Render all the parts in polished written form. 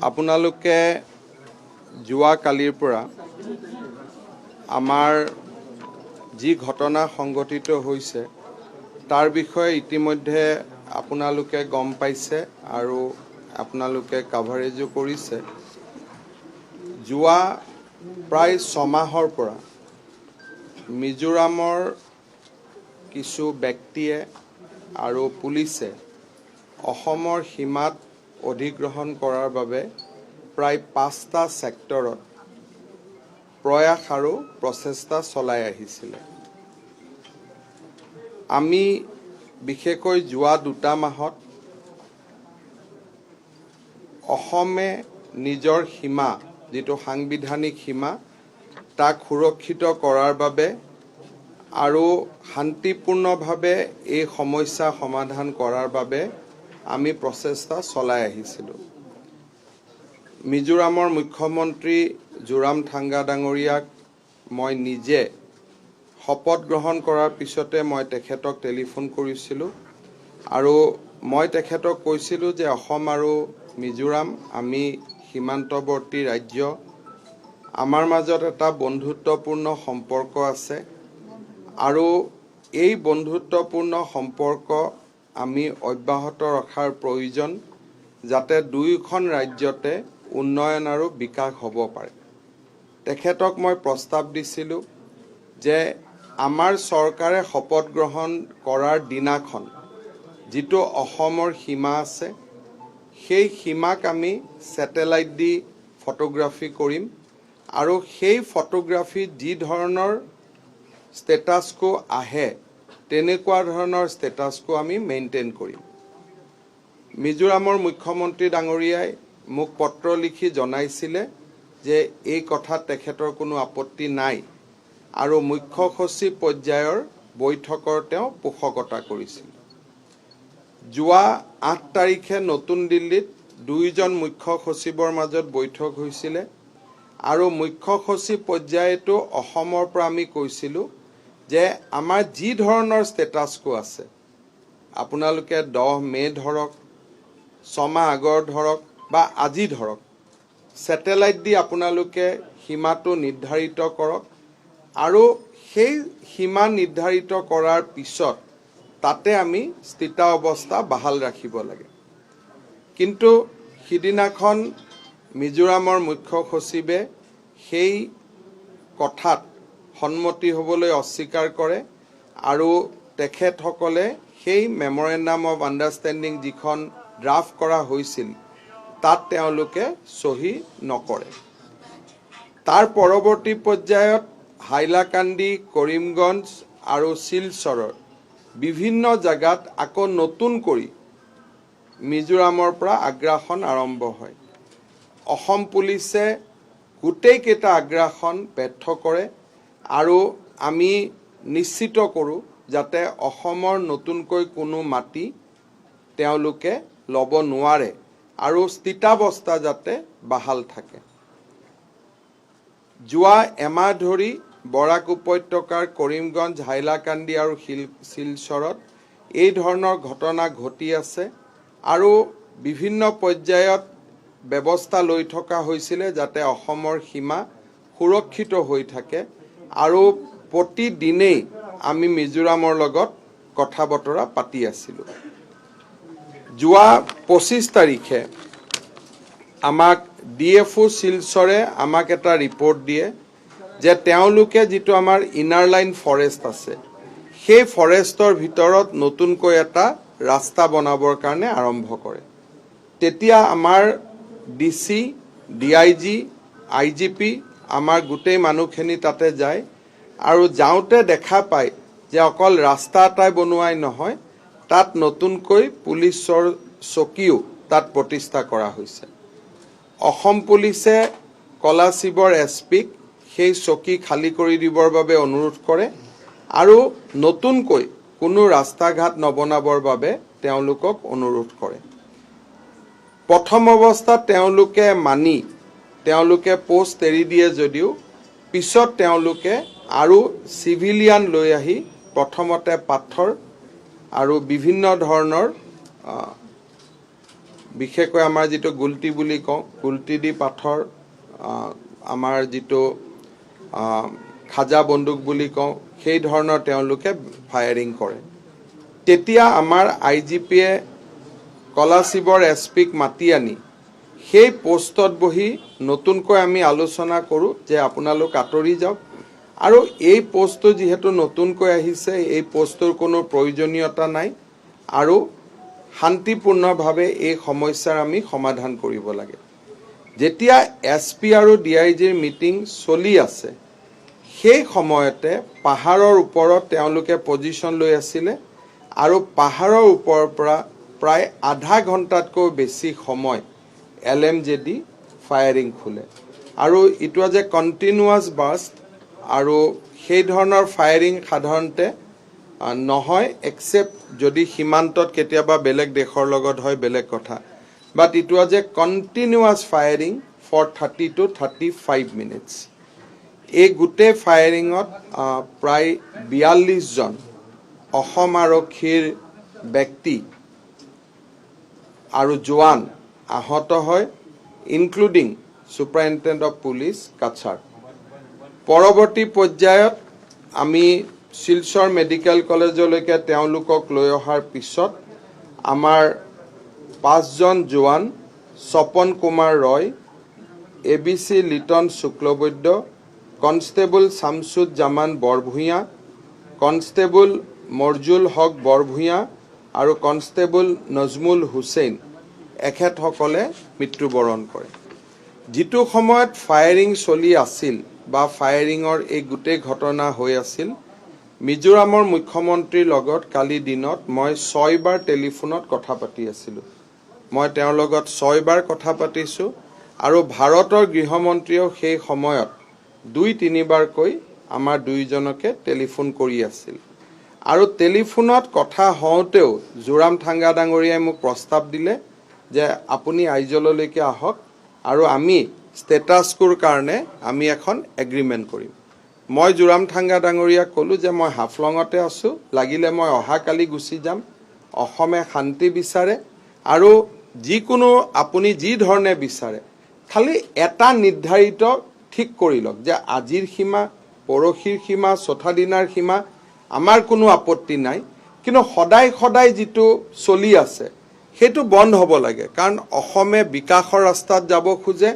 আপোনালোকে যোৱা কালিৰ পৰা আমাৰ যি ঘটনা সংঘটিত হৈছে তাৰ বিষয়ে ইতিমধ্যে আপোনালোকে গম পাইছে আৰু আপোনালোকে কভাৰেজো কৰিছে। যোৱা প্ৰায় 6 মাহৰ পৰা মিজোৰামৰ কিছু ব্যক্তিয়ে আৰু পুলিচে অসমৰ সীমাত অধিগ্ৰহণ কৰাৰ বাবে প্ৰায় 5টা সেক্টৰত প্ৰয়াস আৰু প্ৰচেষ্টা চলাই আহিছিল। আমি বিশেষকৈ যোৱা 2টা মাহত অসমে নিজৰ সীমা যেটো সাংবিধানিক সীমা তাক সুৰক্ষিত কৰাৰ বাবে আৰু শান্তিপূৰ্ণভাৱে এই সমস্যা সমাধান কৰাৰ বাবে আমি প্ৰচেষ্টা চলাই আহিছিলোঁ। মিজোৰামৰ মুখ্যমন্ত্ৰী জোৰামথাংগা ডাঙৰীয়াক মই নিজে শপত গ্ৰহণ কৰাৰ পিছতে মই তেখেতক টেলিফোন কৰিছিলোঁ আৰু মই তেখেতক কৈছিলোঁ যে অসম আৰু মিজোৰাম আমি সীমান্তৱৰ্তী ৰাজ্য, আমাৰ মাজত এটা বন্ধুত্বপূৰ্ণ সম্পৰ্ক আছে আৰু এই বন্ধুত্বপূৰ্ণ সম্পৰ্ক আমি অব্যাহত ৰখাৰ প্ৰয়োজন যাতে দুয়োখন ৰাজ্যতে উন্নয়ন আৰু বিকাশ হ'ব পাৰে। তেখেতক মই প্ৰস্তাৱ দিছিলোঁ যে আমাৰ চৰকাৰে শপত গ্ৰহণ কৰাৰ দিনাখন যেটো অসমৰ সীমা আছে সেই সীমাক আমি স্যাটেলাইট দি ফটোগ্ৰাফি কৰিম আৰু সেই ফটোগ্ৰাফি যি ধৰণৰ ষ্টেটাস কো আহে তেনেকুৱা ধৰণৰ ষ্টেটাস কো আমি মেইনটেইন কৰিম। মিজোৰামৰ মুখ্যমন্ত্ৰী ডাঙৰীয়াই মোক পত্ৰ লিখি জনাইছিলে যে এই কথাত তেখেতৰ কোনো আপত্তি নাই আৰু মুখ্য সচিব পৰ্যায়ৰ বৈঠকৰ তেওঁ পোষকতা কৰিছিল। যোৱা 8 তাৰিখে নতুন দিল্লীত 2জন মুখ্য সচিবৰ মাজত বৈঠক হৈছিল আৰু মুখ্য সচিব পৰ্যায়তো অসমৰ পৰা আমি কৈছিলোঁ যে আমাৰ যি ধৰণৰ ষ্টেটাস কো আছে আপোনালোকে 10 মে ধৰক 6 মাহ আগৰ ধৰক বা আজি ধৰক স্যাটেলাইট দি আপোনালোকে সীমাটো নিৰ্ধাৰিত কৰক আৰু সেই সীমা নিৰ্ধাৰিত কৰাৰ পিছত তাতে আমি স্থিতাৱস্থা বাহাল ৰাখিব লাগে। কিন্তু সিদিনাখন মিজোৰামৰ মুখ্য সচিবে সেই কথাত সন্মতি হ'বলৈ অস্বীকাৰ কৰে আৰু তেখেতসকলে সেই মেমৰেণ্ডাম অফ আণ্ডাৰষ্টেণ্ডিং যিখন ড্ৰাফট কৰা হৈছিল তাত তেওঁলোকে সহি নকৰে। তাৰ পৰৱৰ্তী পৰ্যায়ত হাইলাকান্দি, কৰিমগঞ্জ আৰু শিলচৰৰ বিভিন্ন জাগাত আকৌ নতুন কৰি মিজোৰামৰ পৰা আগ্ৰাসন আৰম্ভ হয়। অসম পুলিচে গোটেই কেইটা আগ্ৰাসন ব্যৰ্থ কৰে আৰু আমি নিশ্চিত কৰোঁ যাতে অসমৰ নতুনকৈ কোনো মাটি তেওঁলোকে ল'ব নোৱাৰে আৰু স্থিতাৱস্থা যাতে বাহাল থাকে। যোৱা এমাহ ধৰি বৰাক উপত্যকাৰ কৰিমগঞ্জ, হাইলাকান্দি আৰু শিলচৰত এই ধৰণৰ ঘটনা ঘটি আছে আৰু বিভিন্ন পৰ্যায়ত ব্যৱস্থা লৈ থকা হৈছিল যাতে অসমৰ সীমা সুৰক্ষিত হৈ থাকে আৰু প্ৰতিদিনেই আমি মিজোৰামৰ লগত কথা বতৰা পাতি আছিলোঁ। যোৱা 25 তাৰিখে আমাক ডিএফও শিলচৰে আমাক এটা ৰিপৰ্ট দিয়ে যে তেওঁলোকে যেটো আমাৰ ইনাৰ লাইন ফৰেষ্ট আছে সেই ফৰেষ্টৰ ভিতৰত নতুনকৈ এটা ৰাস্তা বনাবৰ কাৰণে আৰম্ভ কৰে। তেতিয়া আমাৰ ডিসি, ডিআইজি, আইজিপি আমাৰ গোটেই মানুহখিনি তাতে যায় আৰু যাওঁতে দেখা পায় যে অকল ৰাস্তা এটাই বনোৱাই নহয় তাত নতুনকৈ পুলিচৰ চকীও তাত প্ৰতিষ্ঠা কৰা হৈছে। অসম পুলিচে কলাশিবৰ এছপিক সেই চকী খালী কৰি দিবৰ বাবে অনুৰোধ কৰে আৰু নতুনকৈ কোনো ৰাস্তা ঘাট নবনাবৰ বাবে তেওঁলোকক অনুৰোধ কৰে। প্ৰথম অৱস্থাত তেওঁলোকে মানি তেওঁলোকে পোষ্ট এৰি দিয়ে যদিও পিছত তেওঁলোকে আৰু সিভিলিয়ান লৈ আহি প্ৰথমতে পাথৰ আৰু বিভিন্ন ধৰণৰ বিশেষকৈ আমাৰ যিটো গুলটি বুলি কওঁ গুলটি দি পাথৰ আমাৰ যিটো খাজা বন্দুক বুলি কওঁ সেই ধৰণৰ তেওঁলোকে ফায়াৰিং কৰে তেতিয়া আমাৰ IGPয়ে কলাশিবৰ SPক মাতি আনি সেই পোষ্টত বহি নতুনকৈ আমি আলোচনা কৰোঁ যে আপোনালোক আঁতৰি যাওক আৰু এই পোষ্টটো যেহেতু নতুনকৈ আহিছে এই পোষ্টৰ কোনো প্ৰয়োজনীয়তা নাই আৰু শান্তিপূৰ্ণভাৱে এই সমস্যাৰ আমি সমাধান কৰিব লাগে যেতিয়া SP আৰু DIGৰ মিটিং চলি আছে সেই সময়তে পাহাৰৰ ওপৰত তেওঁলোকে পজিশন লৈ আছিল আৰু পাহাৰৰ ওপৰৰ পৰা প্ৰায় আধা ঘণ্টাতকৈ বেছি সময় LMJD ফায়াৰিং খুলে আৰু it was a continuous burst আৰু সেই ধৰণৰ ফায়াৰিং সাধাৰণতে নহয় এক্সেপ্ট যদি সীমান্তত কেতিয়াবা বেলেগ দেশৰ লগত হয় বেলেগ কথা but it was a continuous firing for 30 to 35 minutes এই গোটেই ফায়াৰিঙত প্ৰায় 42 জন অসম আৰক্ষীৰ ব্যক্তি আৰু জোৱান আহত হয় including superintendent of police Cachar পৰৱৰ্তী পৰ্যায়ত আমি শিলচৰ মেডিকেল কলেজলৈকে তেওঁলোকক লৈ অহাৰ পিছত আমাৰ 5 জন জোৱান Swapan Kumar Roy ABC Liton Shuklabaidya constable Shamsud Zaman Borbhuyan constable Morjul Haque Borbhuyan আৰু কনষ্টেবল নজমুল হুছেইন এখেতসকলে মৃত্যুবৰণ কৰে যিটো সময়ত ফায়াৰিং চলি আছিল বা ফায়াৰিঙৰ এই গোটেই ঘটনা হৈ আছিল মিজোৰামৰ মুখ্যমন্ত্ৰীৰ লগত কালি দিনত মই 6 বাৰ টেলিফোনত কথা পাতি আছিলো মই তেওঁৰ লগত 6 বাৰ কথা পাতিছো আৰু ভাৰতৰ গৃহমন্ত্ৰীও সেই সময়ত 2-3 বাৰকৈ আমাৰ দুইজনকে টেলিফোন কৰি আছিল আৰু টেলিফোনত কথা হওঁতেও জোৰাম থাঙ্গা ডাঙৰীয়াই মোক প্ৰস্তাৱ দিলে যে আপুনি আইজললৈকে আহক আৰু আমি ষ্টেটাছ কোৰ কাৰণে আমি এখন এগ্ৰিমেন্ট কৰিম মই জোৰাম থাঙ্গা ডাঙৰীয়াক ক'লো যে মই হাফলঙতে আছো লাগিলে মই অহা কালি গুচি যাম অসমে শান্তি বিচাৰে আৰু যিকোনো আপুনি যি ধৰণে বিচাৰে খালি এটা নিৰ্ধাৰিত ঠিক কৰি লওক যে আজিৰ সীমা পৰহিৰ সীমা চথা দিনাৰ সীমা আমাৰ কোনো আপত্তি নাই কিন্তু সদায় সদায় যেটো চলি আছে হেতু বন্ধ হ'ব লাগে কাৰণ অসমে বিকাশৰ ৰাস্তাত যাব খোজে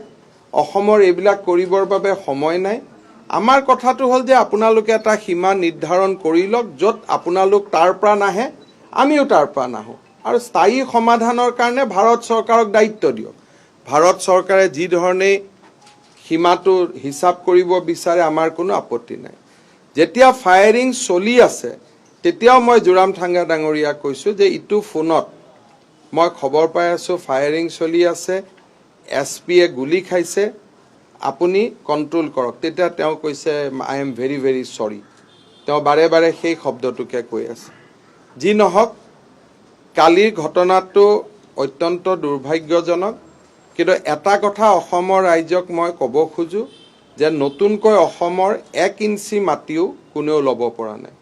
অসমৰ এইবিলাক কৰিবৰ বাবে সময় নাই আমাৰ কথাটো হল যে আপোনালোকে এটা সীমা নিৰ্ধাৰণ কৰি লওক যত আপোনালোক তাৰ পৰা নাহে আমিও তাৰ পৰা নাহো আৰু স্থায়ী সমাধানৰ কাৰণে ভাৰত চৰকাৰক দায়িত্ব দিয়ক ভাৰত চৰকাৰে যি ধৰণে সীমাটো হিসাব কৰিব বিচাৰে আমাৰ কোনো আপত্তি নাই যেতিয়া ফায়াৰিং চলি আছে তেতিয়াও মই জোৰাম থাঙ্গা ডাঙৰীয়া কৈছো যে ইটো ফোনত মই খবৰ পাই আছো ফায়াৰিং চলি আছে SPয়ে গুলি খাইছে আপুনি কন্ট্ৰোল কৰক তেতিয়া তেওঁ কৈছে আই এম ভেৰি ভেৰি সৰি তেওঁ বাৰে বাৰে সেই শব্দটোকে কৈ আছে যি নহক কালিৰ ঘটনাটো অত্যন্ত দুৰ্ভাগ্যজনক কিন্তু এটা কথা অসমৰ ৰাইজক মই ক'ব খোজো যে নতুনকৈ অসমৰ 1 ইঞ্চি মাটিও কোনেও ল'ব পৰা নাই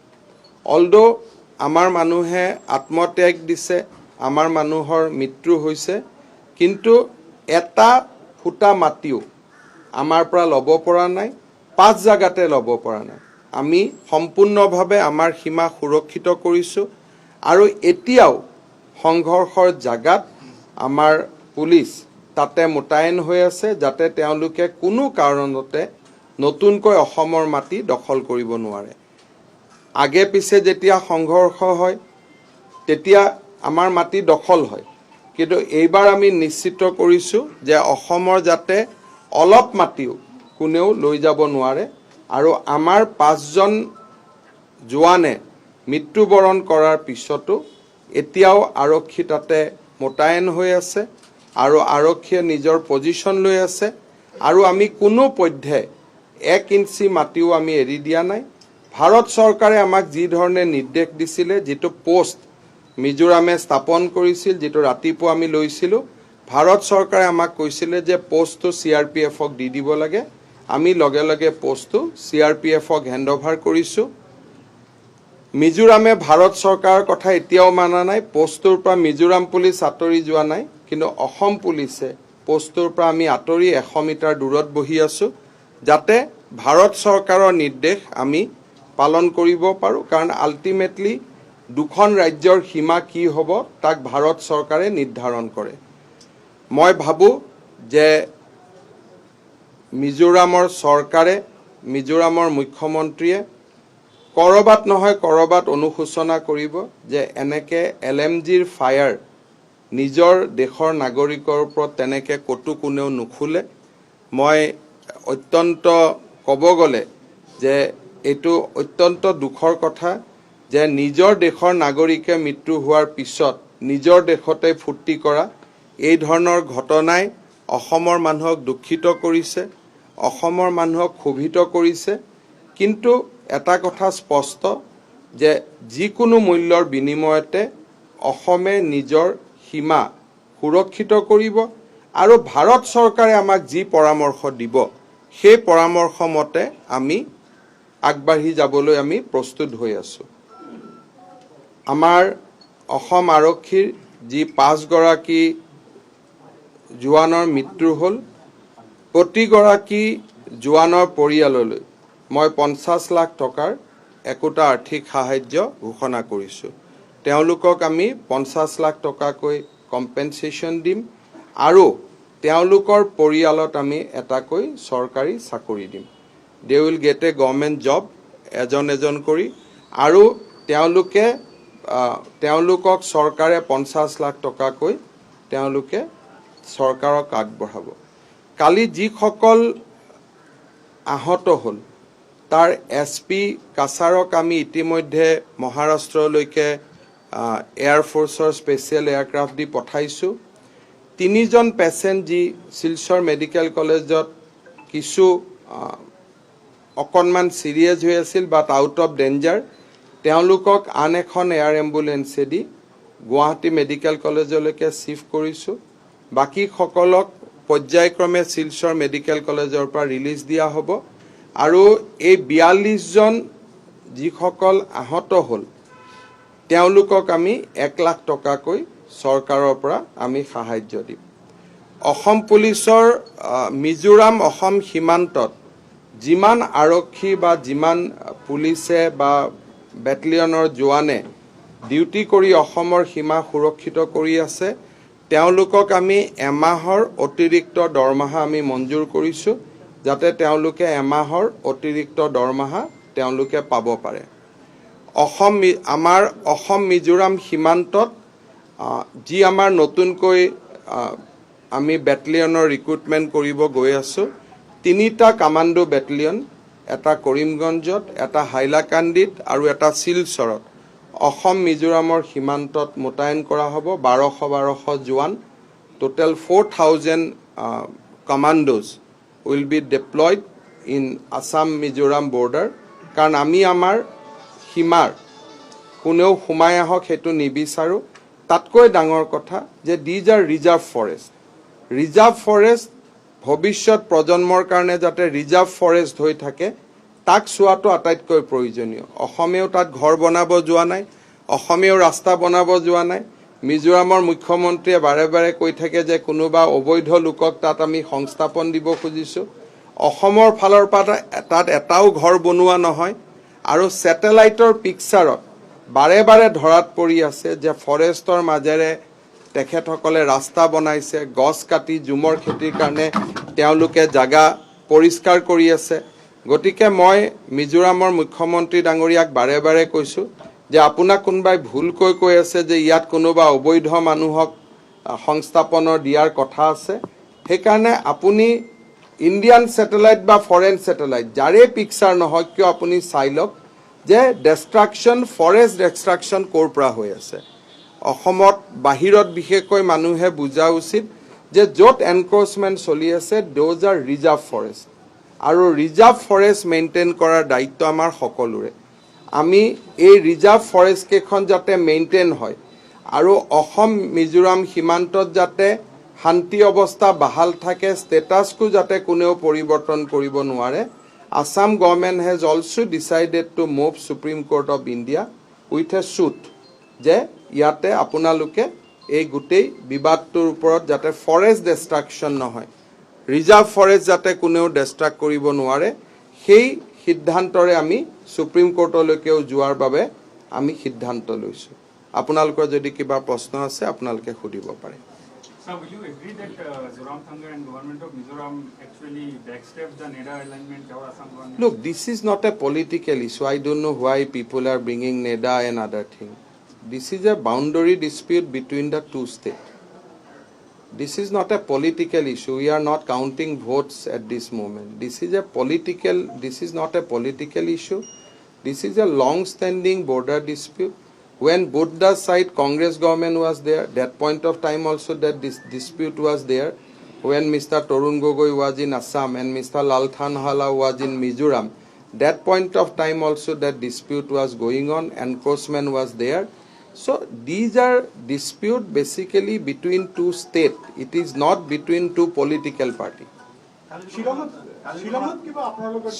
অলদো আমাৰ মানুহে আত্মত্যাগ দিছে আমাৰ মানুহৰ মৃত্যু হৈছে কিন্তু এটা ফুটা মাটিও আমাৰ পৰা ল'ব পৰা নাই 5 জাগাতে ল'ব পৰা নাই আমি সম্পূৰ্ণভাৱে আমাৰ সীমা সুৰক্ষিত কৰিছো আৰু এতিয়াও সংঘৰ্ষৰ জাগাত আমাৰ পুলিচ তাতে মোতায়েন হৈ আছে যাতে তেওঁলোকে কোনো কাৰণতে নতুনকৈ অসমৰ মাটি দখল কৰিব নোৱাৰে আগে পিছে যেতিয়া সংঘৰ্ষ হয় তেতিয়া আমাৰ মাটি দখল হয় কিন্তু এইবাৰ আমি নিশ্চিত কৰিছো যে অসমৰ যাতে অলপ মাটিও কোনেও লৈ যাব নোৱাৰে আৰু আমাৰ 5 জন জোৱানে মৃত্যুবৰণ কৰাৰ পিছতো এতিয়াও আৰক্ষী তাতে মোতায়েন হৈ আছে আৰু আৰক্ষীয়ে নিজৰ পজিশন লৈ আছে আৰু আমি কোনো পধ্যে 1 ইঞ্চি মাটিও আমি এৰি দিয়া নাই ভাৰত চৰকাৰে আমাক যি ধৰণে নিৰ্দেশ দিছিলে যেটো পোষ্ট মিজোৰামে স্থাপন কৰিছিল যেটো ৰাতিপুৱা আমি লৈছিলো ভাৰত চৰকাৰে আমাক কৈছিলে যে পোষ্টটো CRPFক দি দিব লাগে আমি লগে লগে পোষ্টটো CRPFক হেণ্ডওভাৰ কৰিছো মিজোৰামে ভাৰত চৰকাৰৰ কথা এতিয়াও মানা নাই পোষ্টৰ পৰা মিজোৰাম পুলিচ আঁতৰি যোৱা নাই কিন্তু অসম পুলিচে পোষ্টটোৰ পৰা আমি আঁতৰি 100 মিটাৰ দূৰত বহি আছোঁ যাতে ভাৰত চৰকাৰৰ নিৰ্দেশ আমি পালন কৰিব পাৰোঁ কাৰণ আল্টিমেটলি দুখন ৰাজ্যৰ সীমা কি হ'ব তাক ভাৰত চৰকাৰে নিৰ্ধাৰণ কৰে মই ভাবোঁ যে মিজোৰামৰ চৰকাৰে মিজোৰামৰ মুখ্যমন্ত্ৰীয়ে কৰবাত নহয় কৰবাত অনুশোচনা কৰিব যে এনেকে LMGৰ ফায়াৰ নিজৰ দেশৰ নাগৰিকৰ ওপৰত তেনেকে কটু কোনেও নুখুলে মই অত্যন্ত ক'ব গ'লে যে এইটো অত্যন্ত দুখৰ কথা যে নিজৰ দেশৰ নাগৰিকে মৃত্যু হোৱাৰ পিছত নিজৰ দেশতে ফুৰ্তি কৰা এই ধৰণৰ ঘটনাই অসমৰ মানুহক দুখিত কৰিছে অসমৰ মানুহক ক্ষোভিত কৰিছে কিন্তু এটা কথা স্পষ্ট যে যিকোনো মূল্যৰ বিনিময়তে অসমে নিজৰ সীমা সুৰক্ষিত কৰিব আৰু ভাৰত চৰকাৰে আমাক যি পৰামৰ্শ দিব সেই পৰামৰ্শ মতে আমি আগবাঢ়ি যাবলৈ আমি প্ৰস্তুত হৈ আছো আমাৰ অসম আৰক্ষীৰ যি 5 গৰাকী জোৱানৰ মৃত্যু হ'ল প্ৰতিগৰাকী জোৱানৰ পৰিয়াললৈ মই 50 লাখ টকাৰ একোটা আৰ্থিক সাহায্য ঘোষণা কৰিছোঁ তেওঁলোকক আমি 50 লাখ টকাকৈ কম্পেনসেশ্যন দিম আৰু তেওঁলোকৰ পৰিয়ালত আমি এটাকৈ চৰকাৰী চাকৰি দিম they will get a government job এজন কৰি আৰু তেওঁলোকক চৰকাৰে 50 লাখ টকাকৈ তেওঁলোকে চৰকাৰক আগবঢ়াব কালি যিসকল আহত হ'ল তাৰ SP কাছাৰক আমি ইতিমধ্যে মহাৰাষ্ট্ৰলৈকে এয়াৰ ফোৰ্সৰ স্পেশাল এয়াৰক্ৰাফট দি পঠাইছো 3 জন পেশেন্ট যি শিলচৰ মেডিকেল কলেজত কিছু অকনমান সিৰিয়াস হৈ আছিল বাট আউট অফ ডেঞ্জাৰ তেওঁলোকক আন এখন এয়াৰ এম্বুলেন্সে দি গুৱাহাটী মেডিকেল কলেজলৈকে শিফট কৰিছো বাকি সকলক পৰ্যায়ক্ৰমে শিলচৰ মেডিকেল কলেজৰ পৰা ৰিলিজ দিয়া হ'ব আৰু এই 42 জন যিসকল আহত হ'ল তেওঁলোকক আমি 1 লাখ টকাকৈ চৰকাৰৰ পৰা আমি সাহায্য দিম অসম পুলিচৰ মিজোৰাম অসম সীমান্তত যিমান আৰক্ষী বা যিমান পুলিচে বা বেটেলিয়নৰ জোৱানে ডিউটি কৰি অসমৰ সীমা সুৰক্ষিত কৰি আছে তেওঁলোকক আমি এমাহৰ অতিৰিক্ত দৰমহা আমি মঞ্জুৰ কৰিছো যাতে তেওঁলোকে এমাহৰ অতিৰিক্ত দৰমহা তেওঁলোকে পাব পাৰে আমাৰ অসম মিজোৰাম সীমান্তত যি আমাৰ নতুনকৈ আমি বেটেলিয়নৰ ৰিক্ৰুটমেন্ট কৰিব গৈ আছো 3টা কমান্ডো বেটেলিয়ন এটা কৰিমগঞ্জত এটা হাইলাকান্দিত আৰু এটা শিলচৰত অসম মিজোৰামৰ সীমান্তত মোতায়েন কৰা হ'ব 1200 জোৱান total 4000 commandos will be deployed in Assam Mizoram border কাৰণ আমি আমাৰ সীমাৰ কোনেও সোমাই আহক হেতু নিবিচাৰো তাতকৈ ডাঙৰ কথা যে দিজ আৰ ৰিজাৰ্ভ ফৰেষ্ট ভৱিষ্যত প্ৰজন্মৰ কাৰণে যাতে ৰিজাৰ্ভ ফৰেষ্ট হৈ থাকে তাক চোৱাটো আটাইতকৈ প্ৰয়োজনীয় অসমেও তাত ঘৰ বনাব যোৱা নাই অসমেও ৰাস্তা বনাব যোৱা নাই মিজোৰামৰ মুখ্যমন্ত্ৰীয়ে বাৰে বাৰে কৈ থাকে যে কোনোবা অবৈধ লোকক তাত আমি সংস্থাপন দিব খুজিছো অসমৰ ফালৰ পৰা তাত এটাও ঘৰ বনোৱা নহয় আৰু স্যাটেলাইটৰ পিকচাৰত বাৰে বাৰে ধৰাত পৰি আছে যে ফৰেষ্টৰ মাজেৰে তেখেতসকলে ৰাস্তা বনাইছে গছ কাটি জুমৰ খেতিৰ কাৰণে তেওঁলোকে জাগা পৰিষ্কাৰ কৰি আছে গতিকে মই মিজোৰামৰ মুখ্যমন্ত্ৰী ডাঙৰীয়াক বাৰে বাৰে কৈছো যে আপোনাক কোনবাই ভুলকৈ কৈ আছে যে ইয়াত কোনোবা অবৈধ মানুহক সংস্থাপনৰ দিয়াৰ কথা আছে সেইকাৰণে আপুনি ইণ্ডিয়ান স্যাটেলাইট বা ফৰেন স্যাটেলাইট যাৰে পিকচাৰ নহয় কিয় আপুনি চাই লওক যে ডিষ্ট্ৰাকচন ফৰেষ্ট ডিষ্ট্ৰাকচন ক'ৰ পৰা হৈ আছে অসমত বাহিৰত বিশেষকৈ মানুহে বুজা উচিত যে য'ত এনক্ৰোচমেন্ট চলি আছে দোজ আৰ ৰিজাৰ্ভ ফৰেষ্ট আৰু ৰিজাৰ্ভ ফৰেষ্ট মেইনটেইন কৰাৰ দায়িত্ব আমাৰ সকলোৰে আমি এই ৰিজাৰ্ভ ফৰেষ্ট কেখন যাতে মেইনটেইন হয় আৰু অসম মিজোৰাম সীমান্তত যাতে শান্তি অৱস্থা বাহাল থাকে ষ্টেটাসকো যাতে কোনেও পৰিৱৰ্তন কৰিব নোৱাৰে Assam government has also decided to move Supreme Court of India with a suit যে ইয়াতে আপোনালোকে এই গোটেই বিবাদটোৰ ওপৰত যাতে ফৰেষ্ট ডিষ্ট্ৰাকশ্যন নহয়, ৰিজাৰ্ভ ফৰেষ্ট যাতে কোনেও ডিষ্ট্ৰাক্ট কৰিব নোৱাৰে, সেই সিদ্ধান্তৰে আমি সুপ্ৰিম কোৰ্টলৈকেও যোৱাৰ বাবে আমি সিদ্ধান্ত লৈছোঁ। আপোনালোকৰ যদি কিবা প্ৰশ্ন আছে আপোনালোকে সুধিব পাৰে। Sir, will you agree that Zoramthanga and government of Mizoram actually backstepped the NEDA alignment or Assam government? Look, this is not a political issue. I don't know why people are bringing NEDA and other things. This is a boundary dispute between the two states. This is not a political issue. We are not counting votes at this moment. This is not a political issue. This is a long-standing border dispute. When both the side Congress government was there, that point of time also that this dispute was there. When Mr. Torun Gogoi was in Assam and Mr. Lalthanhala was in Mizoram, that point of time also that dispute was going on, enforcement was there. So these are dispute basically between two states. It is not between two political parties.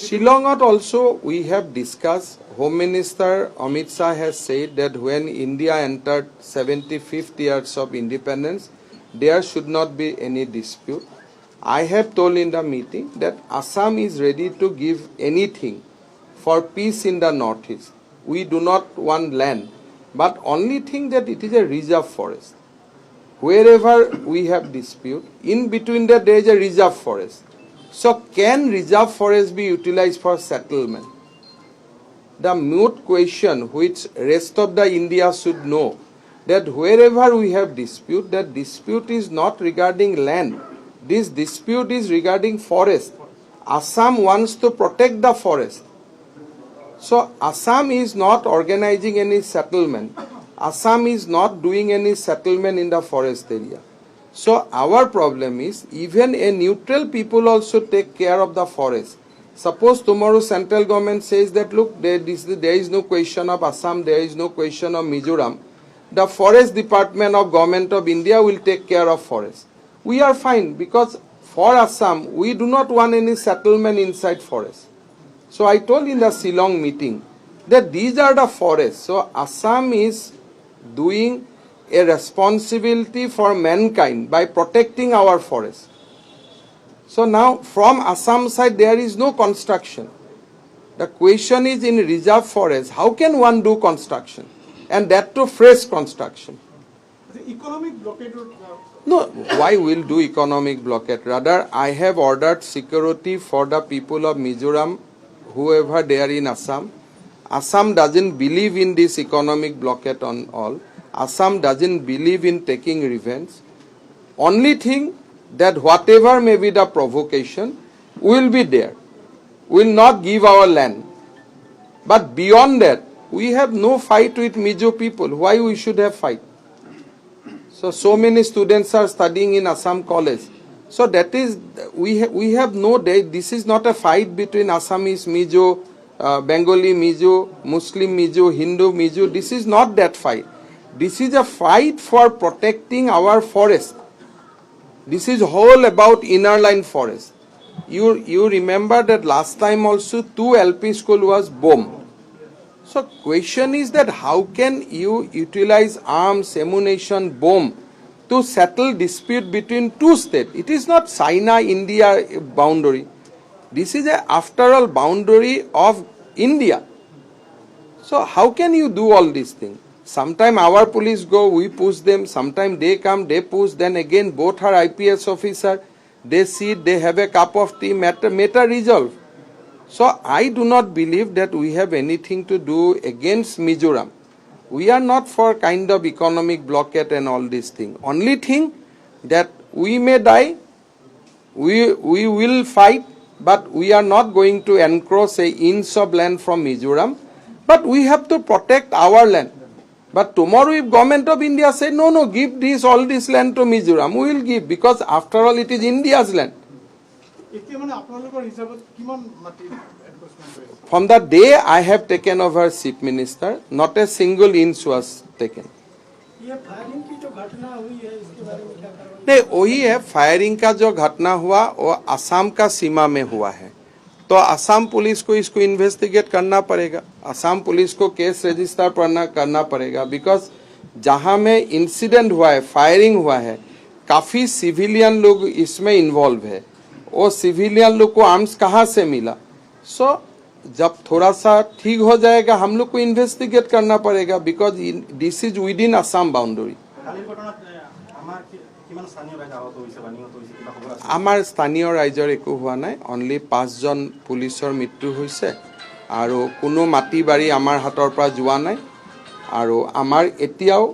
Shillongot also we have discussed. Home Minister Amit Shah has said that when India entered 75th years of independence, there should not be any dispute. I have told in the meeting that Assam is ready to give anything for peace in the northeast. We do not want land, but only thing that it is a reserve forest. Wherever we have dispute, in between that there is a reserve forest. So can reserve forest be utilized for settlement? The moot question which rest of the India should know, that wherever we have dispute, that dispute is not regarding land. This dispute is regarding forest. Assam wants to protect the forest. So Assam is not organizing any settlement. Assam is not doing any settlement in the forest area. So our problem is even a neutral people also take care of the forest. Suppose tomorrow central government says that look, there is no question of Assam, there is no question of Mizoram. The forest department of government of India will take care of forest. We are fine because for Assam we do not want any settlement inside forest. So I told in the Shillong meeting that these are the forests. So Assam is doing a responsibility for mankind by protecting our forests. So now from Assam side there is no construction. The question is in reserve forest, how can one do construction? And that to fresh construction. The economic blockade would, No, why will do economic blockade? Rather, I have ordered security for the people of Mizoram, whoever they are in Assam. Assam doesn't believe in this economic blockade on all. Assam doesn't believe in taking revenge. Only thing that whatever may be the provocation will be there. Will not give our land. But beyond that, we have no fight with Mizo people. Why we should have fight? So many students are studying in Assam college. So that is, we have no day. This is not a fight between Assamese Mizo, Bengali Mizo, Muslim Mizo, Hindu Mizo. This is not that fight. This is a fight for protecting our forest. This is whole about inner line forest. You remember that last time also 2 LP school was bombed. So question is that how can you utilize arms, ammunition, bomb to settle dispute between two states? It is not China-India boundary. This is after all boundary of India. So how can you do all these things? Sometime our police go, we push them. Sometime they come, they push. Then again both are IPS officer. They sit, they have a cup of tea, matter resolve. So I do not believe that we have anything to do against Mizoram. We are not for kind of economic blockade and all these things. Only thing that we may die, we will fight, but we are not going to encroach an inch of land from Mizoram. But we have to protect our land. But tomorrow if government of India say, no, give all this land to Mizoram, we will give because after all it is India's land. From the day I have taken over Chief Minister, not a single inch was taken. नहीं, वही है firing का जो घटना हुआ वो असम का सीमा में हुआ है, तो असम पुलिस को इसको इन्वेस्टिगेट करना पड़ेगा, असम पुलिस को केस रजिस्टर करना पड़ेगा, बिकॉज जहां में इंसिडेंट हुआ है, फायरिंग हुआ है, काफी सिविलियन लोग इसमें इन्वॉल्व है। वो सिविलियन लोग को आर्म्स कहाँ से मिला? सो जब थोड़ा सा ठीक हो जाएगा हम लोग को इन्वेस्टिगेट करना पड़ेगा, because this is with in Assam boundary. কালিৰ ঘটনাত আমাৰ কিমান স্থানীয় ৰাইজ আহত হৈছে বা নিহত হৈছে কিবা খবৰ আছে? আমাৰ স্থানীয় ৰাইজৰ একো হোৱা নাই, অনলি 5জন পুলিচৰ মৃত্যু হৈছে আৰু কোনো মাটি বাৰী আমাৰ হাতৰ পৰা যোৱা নাই। আৰু আমাৰ এতিয়াও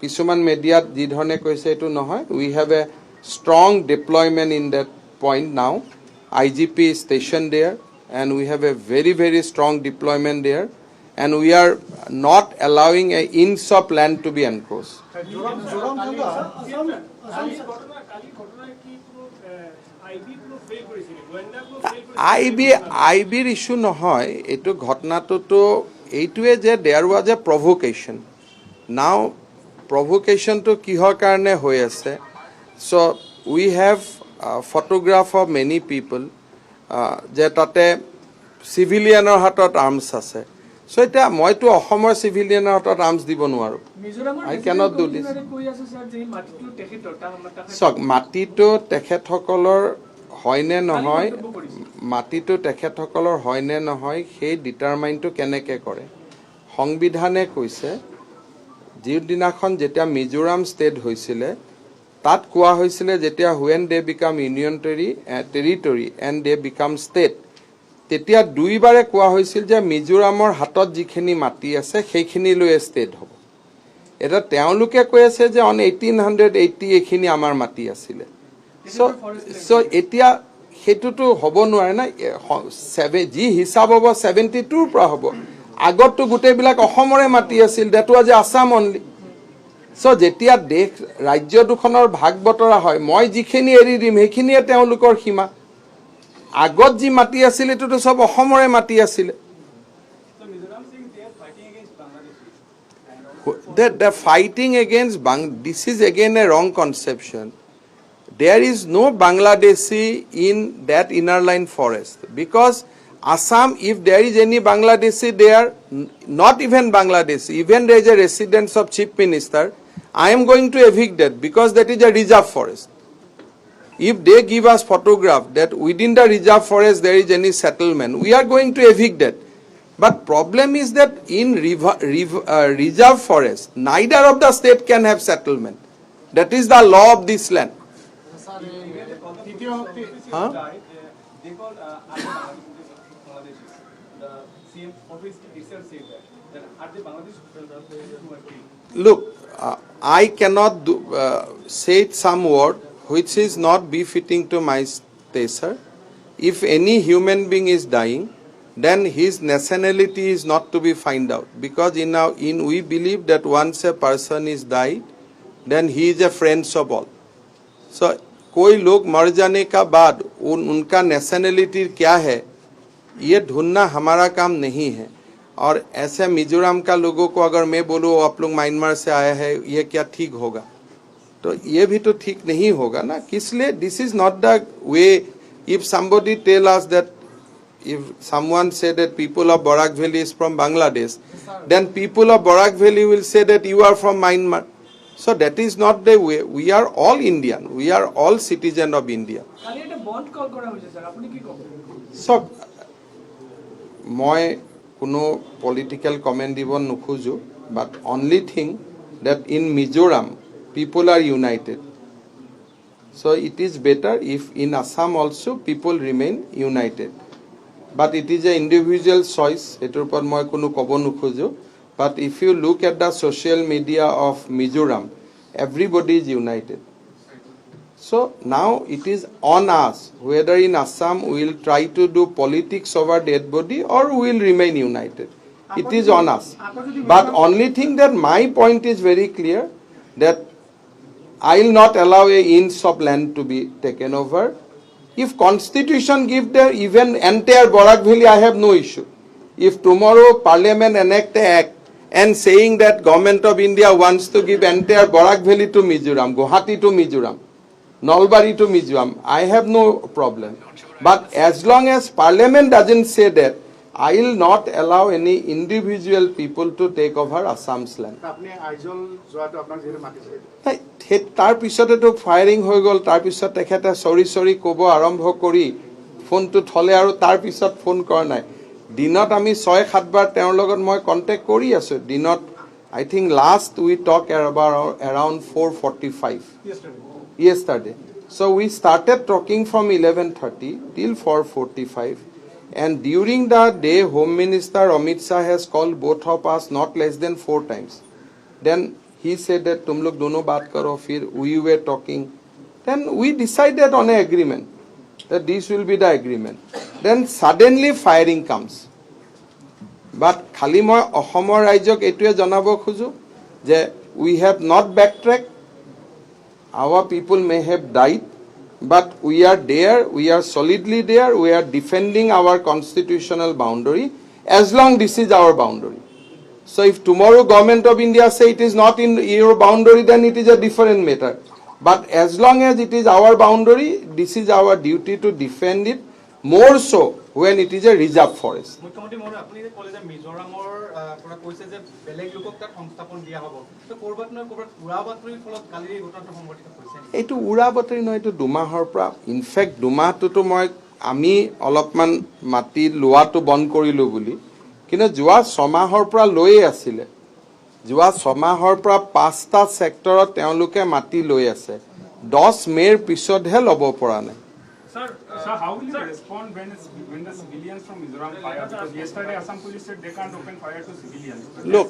কিছুমান মিডিয়াত যি ধৰণে কৈছে এইটো নহয়, we have a strong deployment in that point now. IGP station there and we have a very very strong deployment there and we are not allowing a inch of land to be encroach. আইবিৰ issue নহয়, এইটো ঘটনাটোতো এইটোৱে যে there was a প্ৰভোকেশ্যন। নাও প্ৰভোকেশ্যনটো কিহৰ কাৰণে হৈ আছে? চ' উই হেভ ফটোগ্ৰাফ অফ মেনি পিপল যে তাতে চিভিলিয়ানৰ হাতত আৰ্মছ আছে। চ' এতিয়া মইতো অসমৰ চিভিলিয়ানৰ হাতত আৰ্মছ দিব নোৱাৰোঁ। I cannot do this. চাওক, মাটিটো তেখেতসকলৰ হয়নে নহয়, মাটিটো তেখেতসকলৰ হয়নে নহয় সেই ডিটাৰমাইনটো কেনেকৈ কৰে? সংবিধানে কৈছে যিদিনাখন যেতিয়া মিজোৰাম ষ্টেট হৈছিলে তাত কোৱা হৈছিলে যেতিয়া when they become union territory and they become state, তেতিয়া দুইবাৰে কোৱা হৈছিল যে মিজোৰামৰ হাতত যিখিনি মাটি আছে সেইখিনি লৈ ষ্টেট হ'ব। এতিয়া তেওঁলোকে কৈ আছে যে অন 1880 এইখিনি আমাৰ মাটি আছিলে। চ' এতিয়া সেইটোতো হ'ব নোৱাৰে না, যি হিচাপ হ'ব 72ৰ পৰা হ'ব। আগততো গোটেইবিলাক অসমৰে মাটি আছিল, that was a Assam only. So' যেতিয়া দেশ ৰাজ্য দুখনৰ ভাগ বতৰা হয়, মই যিখিনি এৰি দিম সেইখিনিয়ে তেওঁলোকৰ সীমা। আগত যি মাটি আছিল এইটোতো চব অসমৰে মাটি আছিলে। The fighting against this is again a wrong conception. There is no Bangladeshi in that inner line forest, because Assam, if there is any Bangladeshi there, not even Bangladeshi, even there is a residence of Chief Minister, I am going to evict that, because that is a reserve forest. If they give us photograph that within the reserve forest there is any settlement, we are going to evict that. But problem is that in reserve forest, neither of the state can have settlement. That is the law of this land. Huh? Look, I cannot say some word which is not befitting to my stature. If any human being is dying, then his nationality is not to be find out, because we believe that once a person is died, then he is a friend of all. So कोई लोग मर जाने का बाद उनका nationality क्या है ये ढूंढना हमारा काम नहीं है। और ऐसे मिजोरम का लोगों को अगर मैं बोलूँ आप लोग म्यांमार से आया है, ये क्या ठीक होगा? तो ये भी तो ठीक नहीं होगा ना। किसलिए? This is not the way. If somebody tell us that, if someone say that people of Barak Valley is from Bangladesh, then people of Barak Valley will say that you are from Myanmar. So that is not the way. We are all Indian. We are all citizen of India. So মই কোনো political comment দিব নোখোজো, but only thing that in Mizoram people are united. So it is better if in Assam also people remain united. But it is an individual choice. এটোৰ ওপৰত মই কোনো ক'ব নোখোজো. But if you look at the social media of Mizoram, everybody is united. So now it is on us whether in Assam we will try to do politics over dead body or we will remain united. It is on us. But only thing that my point is very clear, that I will not allow a inch of land to be taken over. If constitution give there even entire Barak Valley, I have no issue. If tomorrow parliament enact an act and saying that government of India wants to give entire Barak Valley to Mizoram, Guwahati to Mizoram, Nalbari to Mizoram, I have no problem. But as long as parliament doesn't say that, I will not allow any individual people to take over Assam's land. আপুনি আইজল যোৱাটো আপোনাক যিহেতু মাতিছে নাই, তাৰ পিছতেতো firing হৈ গ'ল, তাৰপিছত তেখেতে চৰি ক'ব আৰম্ভ কৰি ফোনটো থলে আৰু তাৰপিছত ফোন কৰা নাই। দিনত আমি 6-7 বাৰ তেওঁৰ লগত মই কণ্টেক্ট কৰি আছোঁ। দিনত I think last we talked about around 4:45 yesterday. So we started talking from 11:30 till 4:45. And during the day, Home Minister Amit Shah has called both of us not less than 4 times. Then he said that tum log dono baat karo, fir we were talking. Then we decided on an agreement that this will be the agreement. Then suddenly firing comes. But khali moi Ahomor raijok etue janabo khojo je we have not backtracked. Our people may have died, but we are there, we are solidly there, we are defending our constitutional boundary as long this is our boundary. So if tomorrow government of India say it is not in your boundary, then it is a different matter. But as long as it is our boundary, this is our duty to defend it, more so when it is a reserve forest. মুখ্যমন্ত্ৰী মহোদয় আপুনি যে ক'লে যে মিজোৰামৰ পৰা কৈছে যে বেলেগ লোকক তাত সংস্থাপন দিয়া হ'ব তো ক'ৰবাত নহয় ক'ৰবাত উৰা বাতৰিৰ ফলত কালি এই ঘটনাটো সংঘটিত হৈছে এইটো উৰা বাতৰি নহয়, এইটো দুমাহৰ পৰা ইনফেক্ট দুমাহটোতো আমি অলপমান মাটি লোৱাটো বন্ধ কৰিলোঁ বুলি, কিন্তু যোৱা 6 মাহৰ পৰা লৈয়ে আছিলে। যোৱা 6 মাহৰ পৰা 5টা ছেক্টৰত তেওঁলোকে মাটি লৈ আছে। 10 মে'ৰ পিছতহে ল'ব পৰা নাই। Sir, how will you respond when the civilians from Mizoram fire? Because yesterday Assam police said they can't open fire to civilians. Look,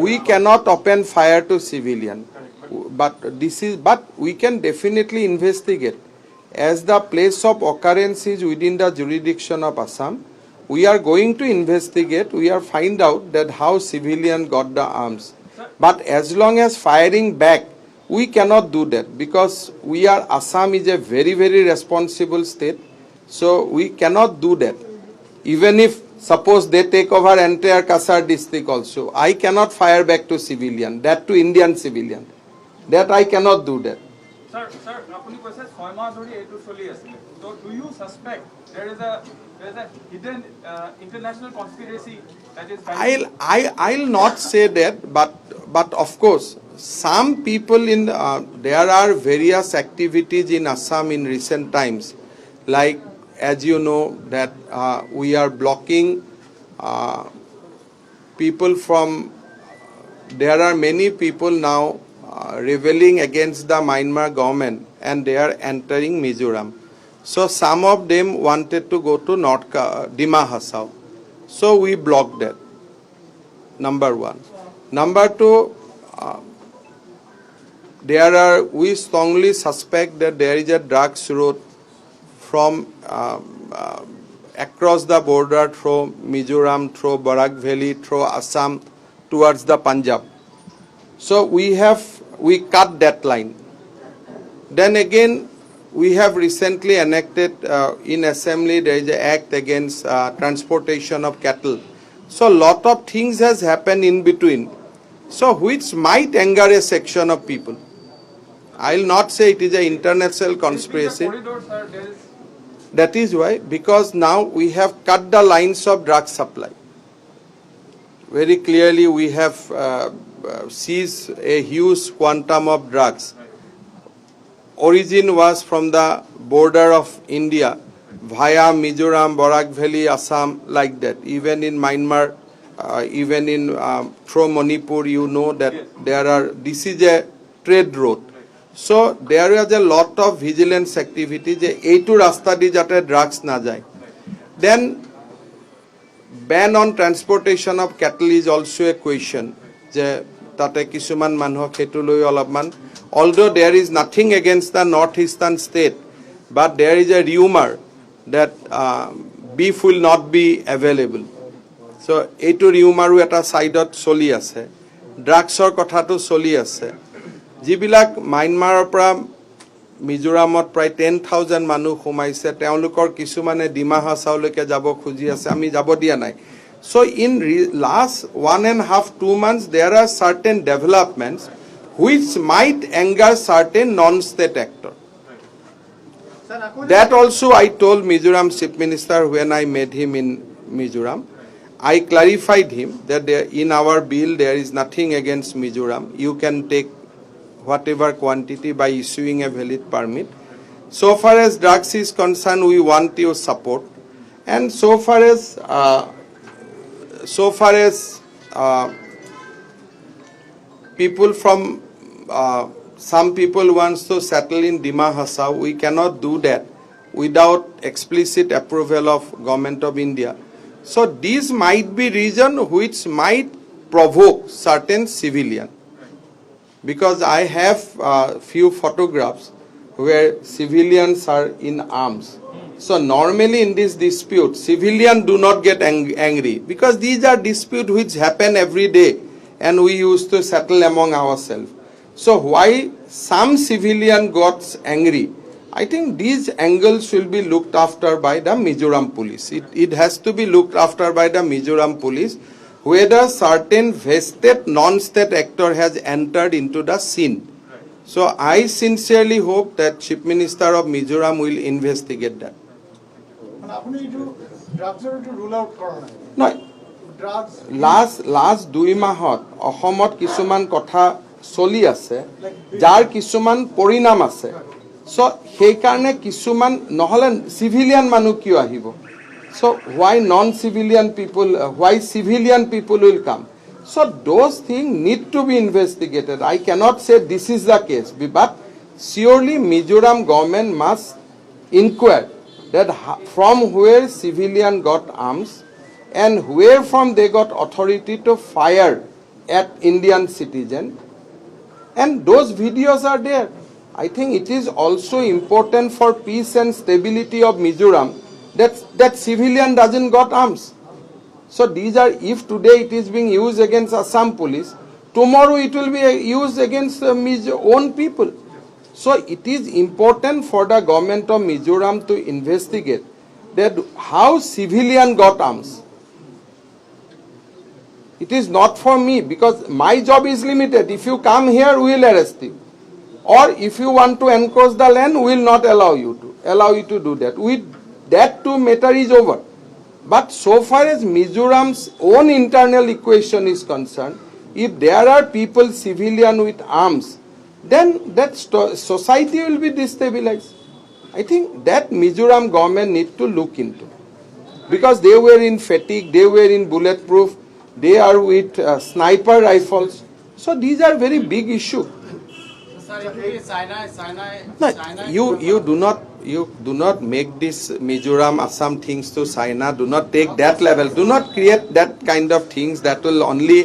we cannot open fire to civilian, but we can definitely investigate. As the place of occurrence is within the jurisdiction of Assam, we are going to investigate. We are find out that how civilian got the arms. But as long as firing back, we cannot do that because Assam is a very, very responsible state. So we cannot do that. Even if suppose they take over entire Kasar district also, I cannot fire back to civilian, that to Indian civilian. That I cannot do that. Sir, আপুনি কৈছে 6 মাহ ধৰি এইটো চলি আছিল। So do you suspect there is a hidden international conspiracy that is I'll not say that, but of course some people there are various activities in Assam in recent times, like as you know that we are blocking people from. There are many people now rebelling against the Myanmar government and they are entering Mizoram. So some of them wanted to go to Dima Hasao. So we blocked that. Number 1. Number 2, we strongly suspect that there is a drugs route from across the border through Mizoram, through Barak Valley, through Assam towards the Punjab. So we cut that line. Then again, we have recently enacted in assembly there is an act against transportation of cattle. So lot of things has happened in between. So which might anger a section of people. I will not say it is an international conspiracy. corridor, sir, there is That is why, because now we have cut the lines of drug supply. Very clearly we have seized a huge quantum of drugs. Origin was from the border of India via Mizoram, Barak Valley, Assam, like that. Even in Myanmar, even in through Manipur, you know that this is a trade route. So there is a lot of vigilance activity je eitu rasta di jate drugs na jay. Then ban on transportation of cattle is also a question je tate kisuman manhok hetu loi olopman. Although there is nothing against the northeastern state, but there is a rumor that beef will not be available. So eitu rumor eta side ot choli ase, drugs or kotha to choli ase. যিবিলাক মাইনমাৰৰ পৰা মিজোৰামত প্ৰায় 10,000 মানুহ সোমাইছে, তেওঁলোকৰ কিছুমানে ডিমা হাছাওলৈকে যাব খুজি আছে, আমি যাব দিয়া নাই। So in last 1.5-2 months there are certain developments which might anger certain non-state actor. That also I told Mizoram Chief Minister when I met him in Mizoram. I clarified him that in our bill there is nothing against Mizoram. You can take whatever quantity by issuing a valid permit. So far as drugs is concerned, we want your support, and so far as people from some people wants to settle in Dima Hasao, we cannot do that without explicit approval of Government of India. So these might be reason which might provoke certain civilian. Because I have few photographs where civilians are in arms. So normally in this dispute, civilians do not get angry because these are disputes which happen every day and we used to settle among ourselves. So why some civilian got angry? I think these angles will be looked after by the Mizoram police. It has to be looked after by the Mizoram police, whether certain vested non-state actor has entered into the scene. So I sincerely hope that Chief Minister of Mizoram will investigate that. No, last 2 মাহত অসমত কিছুমান কথা চলি আছে যাৰ কিছুমান পৰিণাম আছে সো সেই কাৰণে কিছুমান নহলে সিভিলিয়ান মানুহ কিয় আহিব so why non-civilian people why civilian people will come so those things need to be investigated. I cannot say this is the case, but surely Mizoram government must inquire that from where civilian got arms and where from they got authority to fire at Indian citizen, and those videos are there. I think it is also important for peace and stability of Mizoram that civilian doesn't got arms. So these are, if today it is being used against Assam police, tomorrow it will be used against own people. So it is important for the government of Mizoram to investigate that how civilian got arms. It is not for me because my job is limited. If you come here, we will arrest you. Or if you want to encroach the land, we will not allow you to do that. That too matter is over. But so far as Mizoram's own internal equation is concerned, if there are people civilian with arms, then that society will be destabilized. I think that Mizoram government need to look into. Because they were in fatigue, they were in bulletproof, they are with sniper rifles. So these are very big issues. No, you do not make this Mizoram Assam things to China. Do not take that level. Do not create that kind of things that will only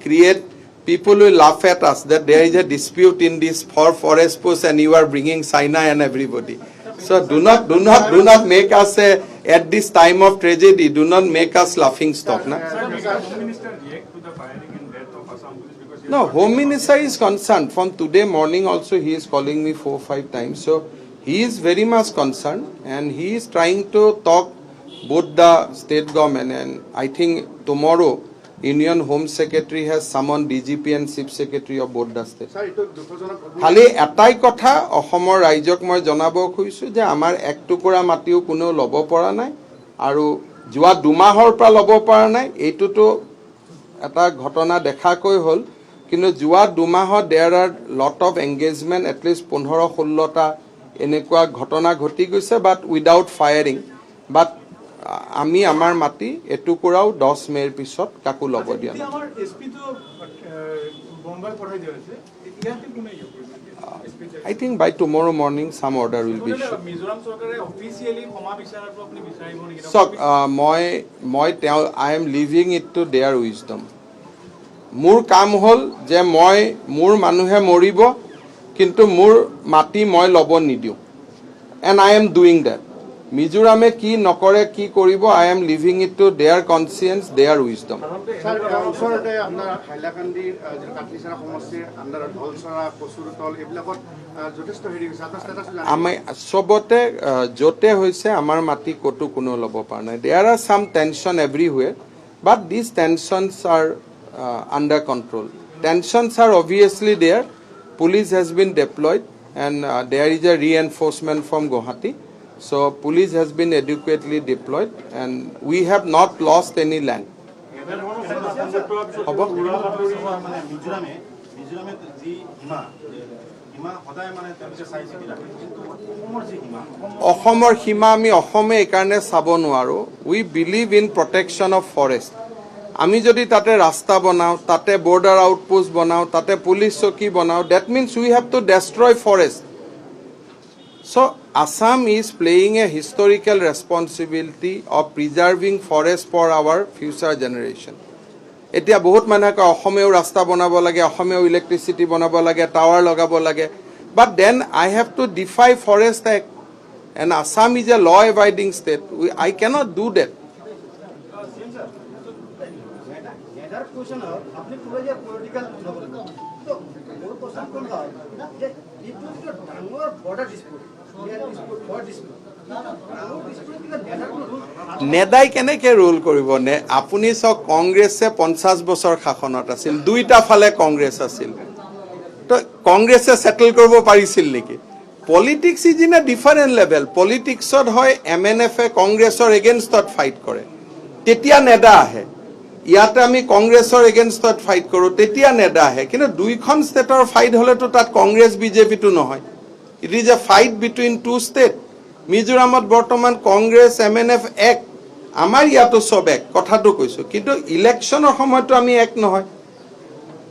create people will laugh at us that there is a dispute in this forest post and you are bringing China and everybody. So do not make us at this time of tragedy. Do not make us laughing stock. Na? Sir, will the Home Minister react to the firing and death of Assam police? Because No, Home Minister is concerned. From today morning also he is calling me 4 or 5 times. So he is very much concerned and he is trying to talk both the state government, and I think tomorrow Union Home Secretary has summoned DGP and Chief Secretary of both the states. খালি এটাই কথা অসমৰ ৰাইজক মই জনাব খুজিছো যে আমাৰ এক টুকুৰা মাটিও কোনেও ল'ব পৰা নাই আৰু যোৱা 2 মাহৰ পৰা ল'ব পৰা নাই। এইটোতো এটা ঘটনা দেখাকৈ হ'ল, কিন্তু যোৱা 2 মাহত there are lot of engagement, at least 15-16টা এনেকুৱা ঘটনা ঘটি গৈছে, but without firing. But আমি আমাৰ মাটি এটুকুৰাও 10 মেৰ পিছত কাকো ল'ব দিয়া নাই। I think by tomorrow morning some order will be issued. So I am leaving it to their wisdom. মোৰ কাম হ'ল যে মোৰ মানুহে মৰিব কিন্তু মোৰ মাটি মই ল'ব নিদিও, and I am doing that. মিজোৰামে কি নকৰে কি কৰিব, I am leaving it to their conscience, their wisdom. ওচৰতে আপোনাৰ হাইলাকান্দিৰ কাটলিচাৰা সমষ্টিৰ আণ্ডাৰ ঢলচৰা কচুৰতল এইবিলাকত যথেষ্ট হেৰি হৈছে, আপোনাৰ ষ্টেটাছ আমি চবতে য'তে হৈছে আমাৰ মাটি ক'তো কোনো ল'ব পৰা নাই. There are some tension everywhere, but these tensions are under control. Tensions are obviously there. Police has been deployed and there is a reinforcement from Guwahati. So police has been adequately deployed and we have not lost any land. হ'ব? মানে মিজোৰামে যি সীমা সদায় মানে তেওঁলোকে চাই চিতি ৰাখে কিন্তু অসমৰ যি সীমা অসমৰ সীমা আমি অসমে এইকাৰণে চাব নোৱাৰোঁ. We believe in protection of forest. আমি যদি তাতে ৰাস্তা বনাওঁ, তাতে বৰ্ডাৰ আউটপোষ্ট বনাওঁ, তাতে পুলিচ চকী বনাওঁ, that means we have two destroy forest. So Assam is playing a historical responsibility of preserving forest for our future generation. এতিয়া বহুত মানুহে কয় অসমেও ৰাস্তা বনাব লাগে, অসমেও ইলেক্ট্ৰিচিটি বনাব লাগে, টাৱাৰ লগাব লাগে. But then I have to defy Forest Act. And Assam is a law-abiding state. I cannot do that. নেডাৰ কোৱেশ্যন হ'ল আপুনি ক'লে যে পলিটিকেল নগৰ তো মোৰ কোৱেশ্যন কোন হয় যে এইটো যিটো ডাঙৰ বৰ্ডাৰ ডিস্পিউট বৰ্ডাৰ ডিস্পিউট নেডাই কেনেকৈ ৰোল কৰিব নে? আপুনি চাওক কংগ্ৰেছে 50 বছৰ শাসনত আছিল, দুইটা ফালে কংগ্ৰেছ আছিল. তো কংগ্ৰেছে ছেটেল কৰিব পাৰিছিল নেকি? Politics is in a different level. পলিটিক্সত হয় MNF-এ কংগ্ৰেছৰ এগেইনষ্টত ফাইট কৰে, তেতিয়া নেডা আহে. ইয়াতে আমি কংগ্ৰেছৰ এগেইনষ্টত ফাইট কৰোঁ, তেতিয়া নেডা আহে. কিন্তু দুইখন ষ্টেটৰ ফাইট হ'লেতো তাত কংগ্ৰেছ বিজেপিটো নহয়. It is a fight between two state. মিজোৰামত বৰ্তমান কংগ্ৰেছ MNF এক, আমাৰ ইয়াতো চব এক, কথাটো কৈছোঁ. কিন্তু ইলেকশ্যনৰ সময়তো আমি এক নহয়.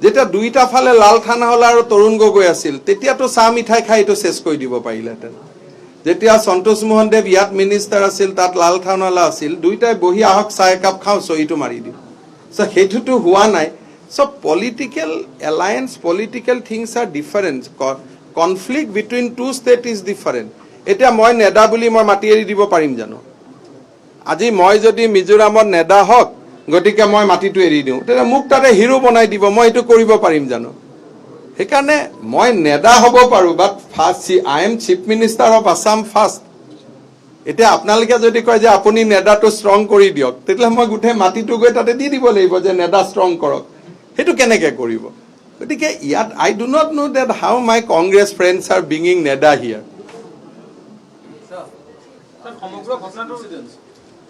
যেতিয়া দুইটা ফালে লাল থানাৱালা আৰু তৰুণ গগৈ আছিল, তেতিয়াতো চাহ মিঠাই খাই এইটো চেছ কৰি দিব পাৰিলেহেঁতেন. যেতিয়া সন্তোষ মোহন দেৱ ইয়াত মিনিষ্টাৰ আছিল, তাত লাল থানাৱালা আছিল, দুইটাই বহি আহক চাহ একাপ খাওঁ, চহীটো মাৰি দিওঁ. চ' সেইটোতো হোৱা নাই. So' political alliance, political things are different. Conflict between two state is different. এতিয়া মই নেডা বুলি মই মাতি এৰি দিব পাৰিম জানো? আজি মই যদি মিজোৰামত নেডা হওক, গতিকে মই মাটিটো এৰি দিওঁ, তেতিয়া মোক তাতে হিৰো বনাই দিব, মই এইটো কৰিব পাৰিম জানো? সেইকাৰণে মই নেডা হ'ব পাৰোঁ, but first I am chief minister of Assam first. এতিয়া আপোনালোকে যদি কয় যে আপুনি নেডাটো ষ্ট্ৰং কৰি দিয়ক, তেতিয়াহ'লে মই গোটেই মাটিটো গৈ তাতে দি দিব লাগিব যে নেডা ষ্ট্ৰং কৰক. সেইটো কেনেকৈ কৰিব? গতিকে ইয়াত I do not know that how my Congress friends are bringing NEDA here. সমগ্ৰ ঘটনাটো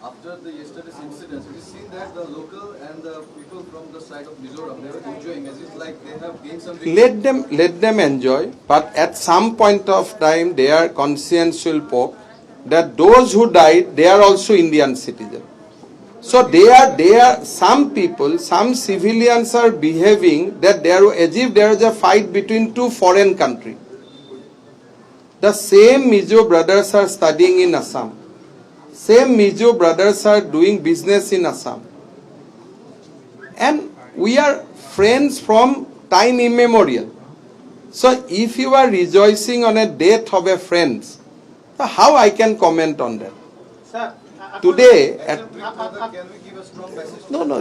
After the yesterday's incidents, it is seen that the local and the people from the side of Mizoram, they were enjoying as if like they have gained some victory. Let them enjoy, but at some point of time their conscience will poke that those who died, they are also Indian citizens. So they are some people, some civilians are behaving that as if there is a fight between two foreign countries. The same Mizo brothers are studying in Assam. Same Mizo brothers are doing business in Assam. And we are friends from time immemorial. So if you are rejoicing on a death of a friend, so how I can comment on that? Sir Today, Can we give a strong message? no.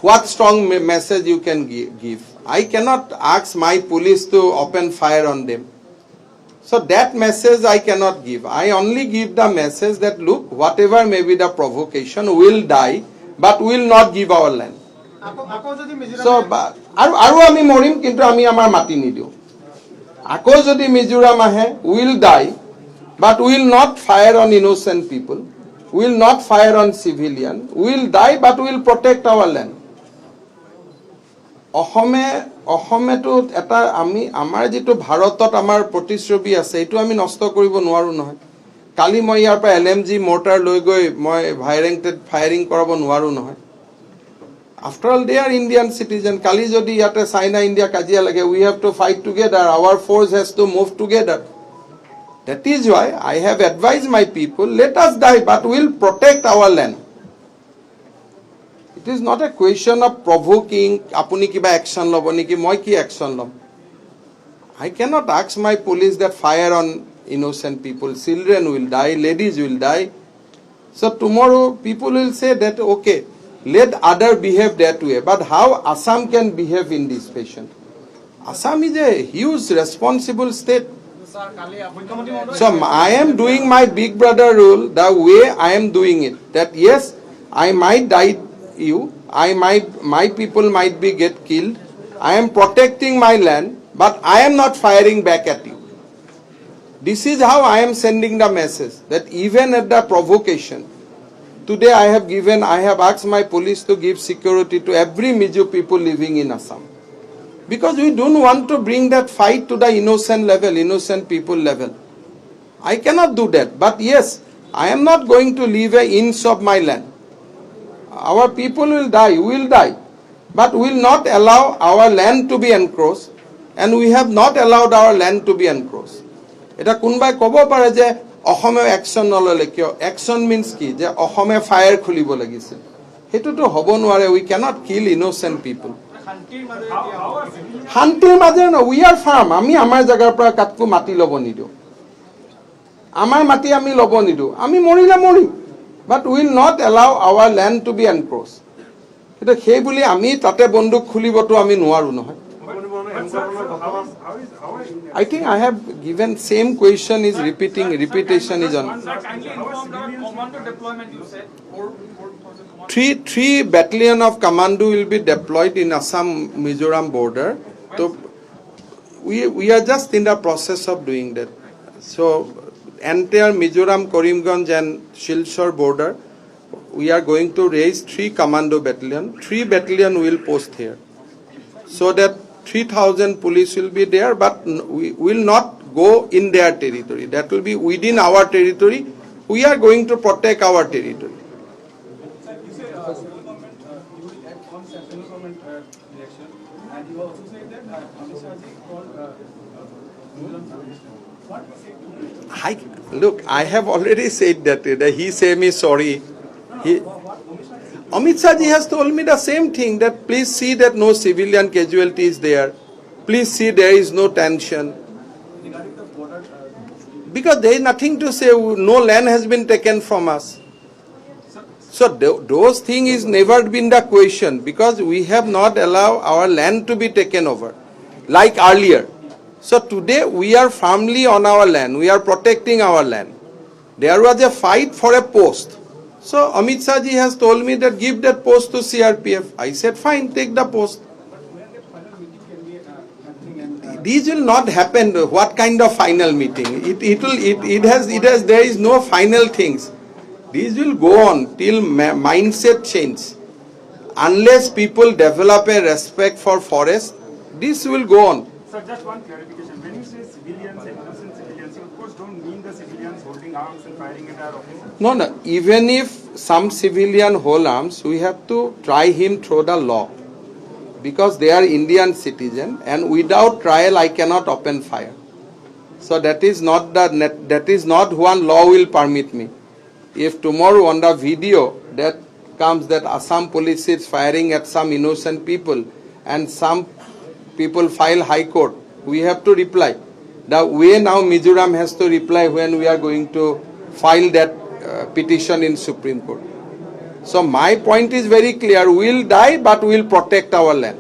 What strong message you can give? I cannot ask my police to open fire on them. So that message I cannot give. I only give the message that look, whatever may be the provocation, will die, but will not give our land. আকৌ যদি So, আৰু আমি মৰিম, কিন্তু আমি আমাৰ মাটি নিদিওঁ. আকৌ যদি মিজোৰাম আহে, will die, but will not fire on innocent people, will not fire on civilian, will die, but will protect our land. অসমেতো এটা আমাৰ যিটো ভাৰতত আমাৰ প্ৰতিচ্ছবি আছে, এইটো আমি নষ্ট কৰিব নোৱাৰোঁ নহয়. কালি মই ইয়াৰ পৰা LMG মৰ্টাৰ লৈ গৈ মই ফায়াৰিং কৰাব নোৱাৰোঁ নহয়. After all they are Indian citizen. কালি যদি ইয়াতে চাইনা ইণ্ডিয়া কাজিয়া লাগে, we have to fight together, our force has to move together. That is why I have advised my people, let us die, but we'll protect our land. It is not a question of provoking, apuni kiba action lobo niki, moi ki action lom. I cannot ask my police that fire on innocent people. Children will die, ladies will die. So tomorrow people will say that, okay, let other behave that way. But how Assam can behave in this fashion? Assam is a huge responsible state. So I am doing my big brother rule the way I am doing it. That yes, I might die you, my people might be get killed. I am protecting my land, but I am not firing back at you. This is how I am sending the message that even at the provocation, today I have asked my police to give security to every Mizo people living in Assam. Because we don't want to bring that fight to the innocent people level. I cannot do that. But yes, I am not going to leave an inch of my land. Our people will die, we will die. But we will not allow our land to be encroached. And we have not allowed our land to be encroached. এটা কোনবাই ক'ব পাৰে যে অসমে action নললে কিয় action means কি যে অসমে ফায়াৰ খুলিব লাগিছিল হেতুটো হ'ব নোৱাৰে উই ক্যানট কিল ইনোসেন্ট পিপল শান্তিৰ মাজেৰে দিয়া হ'ব। শান্তিৰ মাজেৰে ন উই আৰ ফাৰ্ম আমি আমাৰ জায়গাৰ পৰা কাটকো মাটি ল'ব নিদিও আমাৰ মাটি আমি ল'ব নিদিও আমি মৰিলে মৰিম but will not allow our land to be encroach এটা সেই বুলি আমি তাতে বন্দুক খুলিবটো আমি নোৱাৰো নহয় I think I have given same question is repetition is on. Sir, kindly inform the commando deployment you said. 4,000 commando. Three battalion of commando will be deployed in Assam Mizoram border. So we are just in the process of doing that. So entire Mizoram, Karimganj and Silchar border, we are going to raise 3 commando battalion. 3 battalion will post here, so that 3,000 police will be there, but we will not go in their territory. That will be within our territory. We are going to protect our territory. You say central government, you will act on central government direction, and you also say that Amit Shah ji called what he said to you? Look, I have already said that he say me sorry. Amit Shah ji has told me the same thing, that please see that no civilian casualty is there. Please see there is no tension. Regarding the border, Because there is nothing to say, no land has been taken from us. So those things is never been the question, because we have not allowed our land to be taken over like earlier. So today we are firmly on our land, we are protecting our land. There was a fight for a post. So Amit Shah ji has told me that give that post to CRPF. I said fine, take the post. where the final meeting can be happening and These will not happen. What kind of final meeting? There is no final things. These will go on till mindset change. Unless people develop a respect for forest, this will go on. Sir, just one clarification. When you say civilians and innocent civilians, you of course don't mean the civilians holding arms and firing at our officers. No. Even if some civilian hold arms, we have to try him through the law, because they are Indian citizen, and without trial I cannot open fire. So that is not one law will permit me. If tomorrow on the video that comes that Assam police is firing at some innocent people and some people file high court, we have to reply. The way now Mizoram has to reply when we are going to file that petition in Supreme Court. So my point is very clear, we will die but we will protect our land.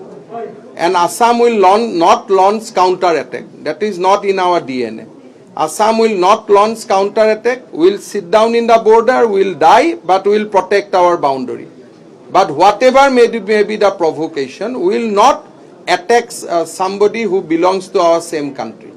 And Assam will not launch counter-attack. That is not in our DNA. Assam will not launch counter-attack. We will sit down in the border, we will die, but we will protect our boundary. But whatever may be the provocation, we will not attack somebody who belongs to our same country.